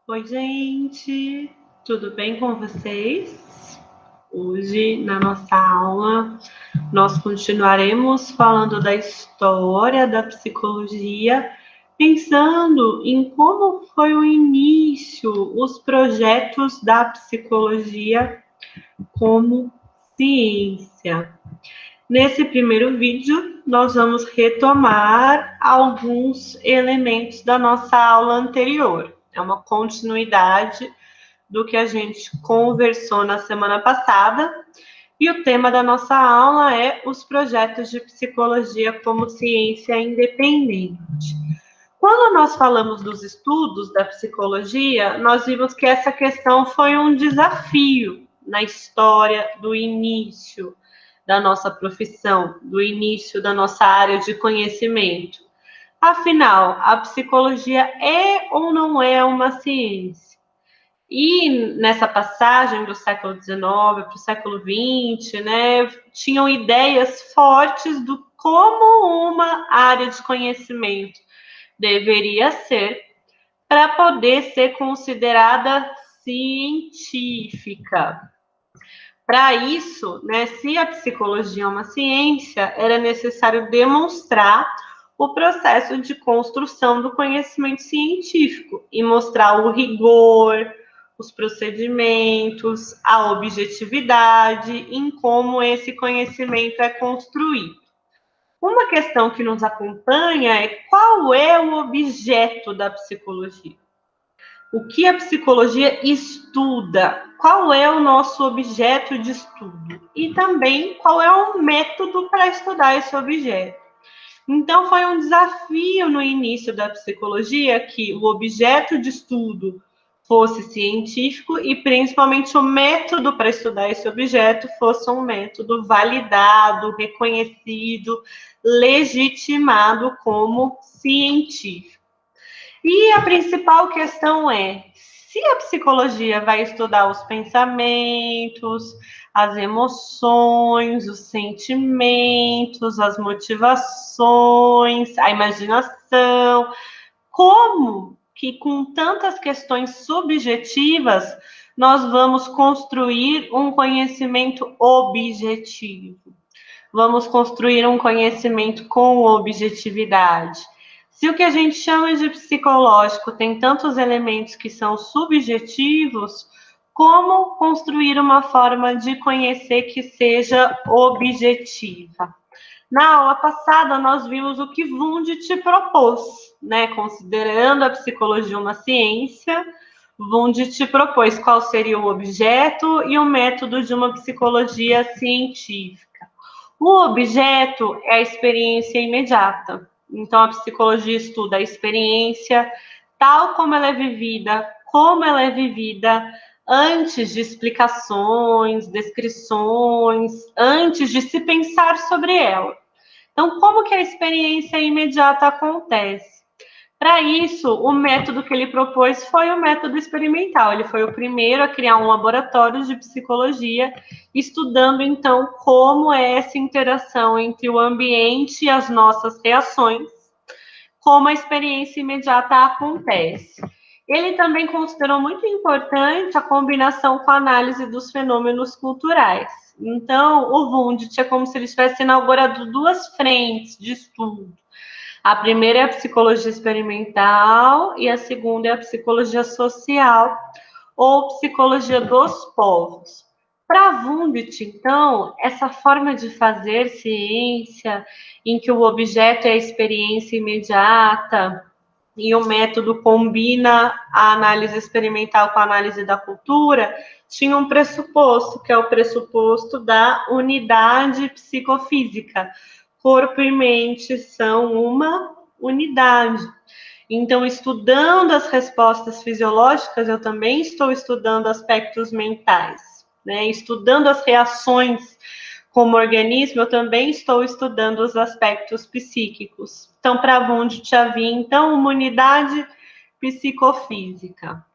Oi, gente, tudo bem com vocês? Hoje, na nossa aula, nós continuaremos falando da história da psicologia, pensando em como foi o início, os projetos da psicologia como ciência. Nesse primeiro vídeo, nós vamos retomar alguns elementos da nossa aula anterior. É uma continuidade do que a gente conversou na semana passada. E o tema da nossa aula é os projetos de psicologia como ciência independente. Quando nós falamos dos estudos da psicologia, nós vimos que essa questão foi um desafio na história do início da nossa profissão, do início da nossa área de conhecimento. Afinal, a psicologia é ou não é uma ciência? E nessa passagem do século XIX para o século XX, né, tinham ideias fortes do como uma área de conhecimento deveria ser para poder ser considerada científica. Para isso, né, se a psicologia é uma ciência, era necessário demonstrar o processo de construção do conhecimento científico e mostrar o rigor, os procedimentos, a objetividade em como esse conhecimento é construído. Uma questão que nos acompanha é qual é o objeto da psicologia? O que a psicologia estuda? Qual é o nosso objeto de estudo? E também qual é o método para estudar esse objeto? Então, foi um desafio no início da psicologia que o objeto de estudo fosse científico e, principalmente, o método para estudar esse objeto fosse um método validado, reconhecido, legitimado como científico. E a principal questão é: se a psicologia vai estudar os pensamentos, as emoções, os sentimentos, as motivações, a imaginação, como que com tantas questões subjetivas nós vamos construir um conhecimento objetivo? Vamos construir um conhecimento com objetividade. Se o que a gente chama de psicológico tem tantos elementos que são subjetivos, como construir uma forma de conhecer que seja objetiva? Na aula passada, nós vimos o que Wundt te propôs, né? Considerando a psicologia uma ciência, Wundt te propôs qual seria o objeto e o método de uma psicologia científica. O objeto é a experiência imediata. Então, a psicologia estuda a experiência tal como ela é vivida antes de explicações, descrições, antes de se pensar sobre ela. Então, como que a experiência imediata acontece? Para isso, o método que ele propôs foi o método experimental. Ele foi o primeiro a criar um laboratório de psicologia, estudando então como é essa interação entre o ambiente e as nossas reações, como a experiência imediata acontece. Ele também considerou muito importante a combinação com a análise dos fenômenos culturais. Então, o Wundt é como se ele tivesse inaugurado duas frentes de estudo. A primeira é a psicologia experimental e a segunda é a psicologia social ou psicologia dos povos. Para Wundt, então, essa forma de fazer ciência, em que o objeto é a experiência imediata e o método combina a análise experimental com a análise da cultura, tinha um pressuposto, que é o pressuposto da unidade psicofísica. Corpo e mente são uma unidade. Então, estudando as respostas fisiológicas, eu também estou estudando aspectos mentais, né? Estudando as reações como organismo, eu também estou estudando os aspectos psíquicos. Então, para Wundt havia, então, uma unidade psicofísica.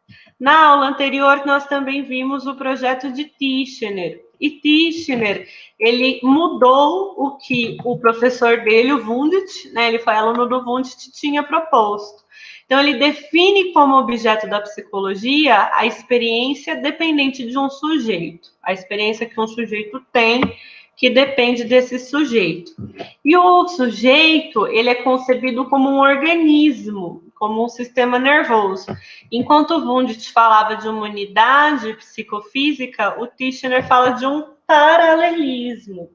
Na aula anterior, nós também vimos o projeto de Titchener. E Titchener, ele mudou o que o professor dele, o Wundt, né, ele foi aluno do Wundt, tinha proposto. Então, ele define como objeto da psicologia a experiência dependente de um sujeito, a experiência que um sujeito tem, que depende desse sujeito. E o sujeito, ele é concebido como um organismo, como um sistema nervoso. Enquanto o Wundt falava de uma unidade psicofísica, o Titchener fala de um paralelismo.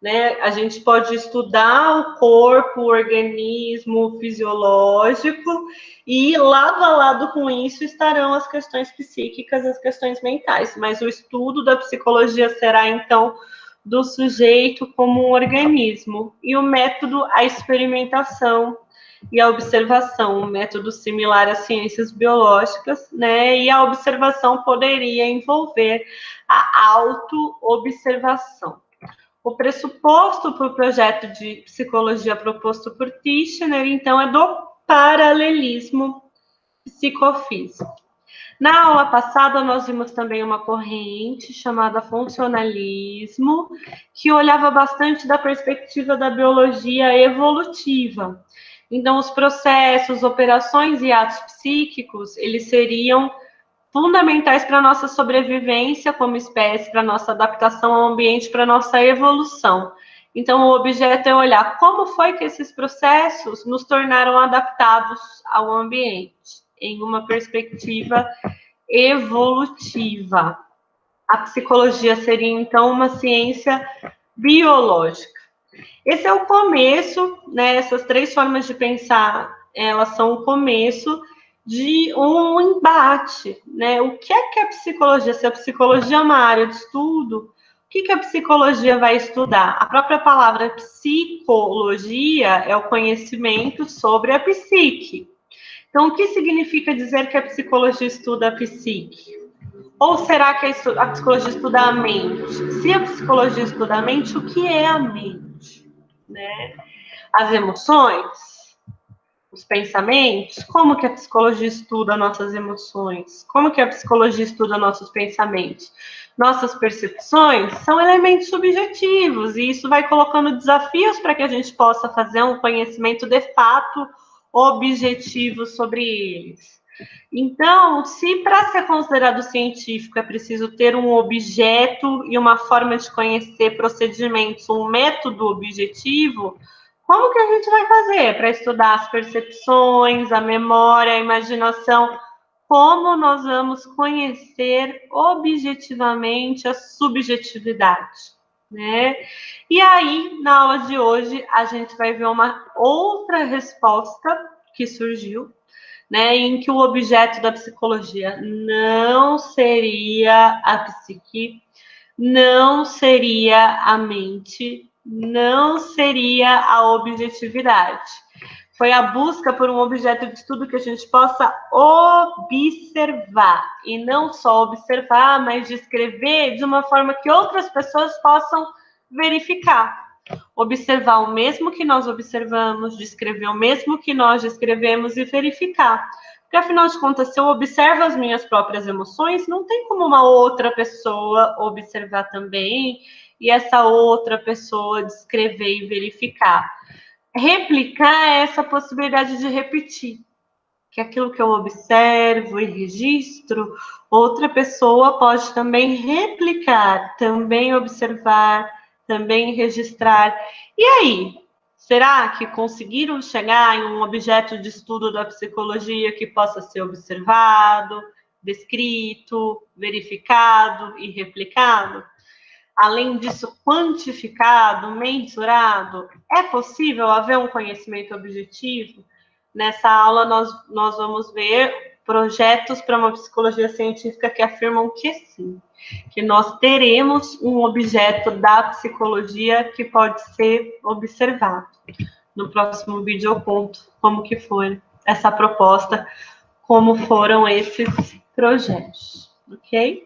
Né? A gente pode estudar o corpo, o organismo fisiológico, e lado a lado com isso estarão as questões psíquicas, as questões mentais. Mas o estudo da psicologia será, então, do sujeito como um organismo. E o método, a experimentação e a observação, um método similar às ciências biológicas, né? E a observação poderia envolver a auto-observação. O pressuposto para o projeto de psicologia proposto por Titchener, então, é do paralelismo psicofísico. Na aula passada, nós vimos também uma corrente chamada funcionalismo, que olhava bastante da perspectiva da biologia evolutiva. Então, os processos, operações e atos psíquicos, eles seriam fundamentais para a nossa sobrevivência como espécie, para a nossa adaptação ao ambiente, para a nossa evolução. Então, o objeto é olhar como foi que esses processos nos tornaram adaptados ao ambiente, em uma perspectiva evolutiva. A psicologia seria, então, uma ciência biológica. Esse é o começo, né? Essas três formas de pensar, elas são o começo de um embate, né? O que é a psicologia? Se a psicologia é uma área de estudo, o que a psicologia vai estudar? A própria palavra psicologia é o conhecimento sobre a psique. Então, o que significa dizer que a psicologia estuda a psique? Ou será que a psicologia estuda a mente? Se a psicologia estuda a mente, o que é a mente? Né? As emoções? Os pensamentos? Como que a psicologia estuda nossas emoções? Como que a psicologia estuda nossos pensamentos? Nossas percepções são elementos subjetivos, e isso vai colocando desafios para que a gente possa fazer um conhecimento de fato objetivo sobre eles. Então, se para ser considerado científico é preciso ter um objeto e uma forma de conhecer procedimentos, um método objetivo, como que a gente vai fazer para estudar as percepções, a memória, a imaginação? Como nós vamos conhecer objetivamente a subjetividade, né? E aí, na aula de hoje, a gente vai ver uma outra resposta que surgiu, né, em que o objeto da psicologia não seria a psique, não seria a mente, não seria a objetividade. Foi a busca por um objeto de estudo que a gente possa observar, e não só observar, mas descrever de uma forma que outras pessoas possam verificar. Observar o mesmo que nós observamos, descrever o mesmo que nós descrevemos e verificar. Porque, afinal de contas, se eu observo as minhas próprias emoções, não tem como uma outra pessoa observar também e essa outra pessoa descrever e verificar. Replicar é essa possibilidade de repetir. Que aquilo que eu observo e registro, outra pessoa pode também replicar, também observar, também registrar. E aí, será que conseguiram chegar em um objeto de estudo da psicologia que possa ser observado, descrito, verificado e replicado? Além disso, quantificado, mensurado? É possível haver um conhecimento objetivo? Nessa aula, nós vamos ver projetos para uma psicologia científica que afirmam que sim, que nós teremos um objeto da psicologia que pode ser observado. No próximo vídeo eu conto como que foi essa proposta, como foram esses projetos, ok?